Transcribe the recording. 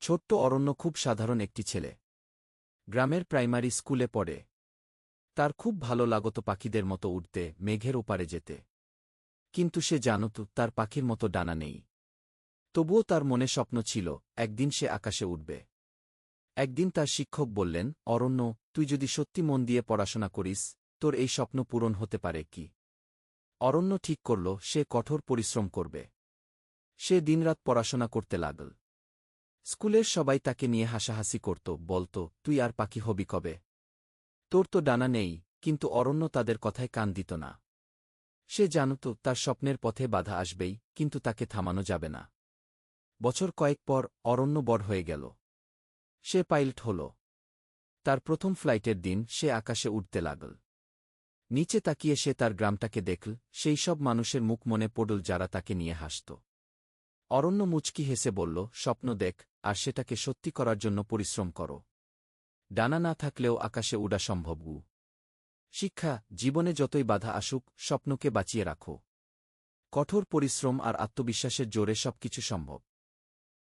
ছোট্ট অরণ্য খুব সাধারণ একটি ছেলে। গ্রামের প্রাইমারি স্কুলে পড়ে। তার খুব ভালো লাগত পাখিদের মতো উড়তে, মেঘের ওপারে যেতে। কিন্তু সে জানত তার পাখির মতো ডানা নেই। তবুও তার মনে স্বপ্ন ছিল, একদিন সে আকাশে উঠবে। একদিন তার শিক্ষক বললেন, অরণ্য, তুই যদি সত্যি মন দিয়ে পড়াশোনা করিস, তোর এই স্বপ্ন পূরণ হতে পারে কি। অরণ্য ঠিক করল সে কঠোর পরিশ্রম করবে। সে দিনরাত পড়াশোনা করতে লাগল। স্কুলের সবাই তাকে নিয়ে হাসাহাসি করত, বলত, তুই আর পাখি হবি কবে? তোর তো ডানা নেই। কিন্তু অরণ্য তাদের কথায় কান দিত না। সে জানত তার স্বপ্নের পথে বাধা আসবেই, কিন্তু তাকে থামানো যাবে না। বছর কয়েক পর অরণ্য বড় হয়ে গেল। সে পাইলট হল। তার প্রথম ফ্লাইটের দিন সে আকাশে উঠতে লাগল। নিচে তাকিয়ে সে তার গ্রামটাকে দেখল, সেই সব মানুষের মুখ মনে পড়ল যারা তাকে নিয়ে হাসত। অরণ্য মুচকি হেসে বলল, স্বপ্ন দেখ, আর সেটাকে সত্যি করার জন্য পরিশ্রম করো। ডানা না থাকলেও আকাশে উড়া সম্ভব। শিক্ষা, জীবনে যতই বাধা আসুক, স্বপ্নকে বাঁচিয়ে রাখো। কঠোর পরিশ্রম আর আত্মবিশ্বাসের জোরে সবকিছু সম্ভব।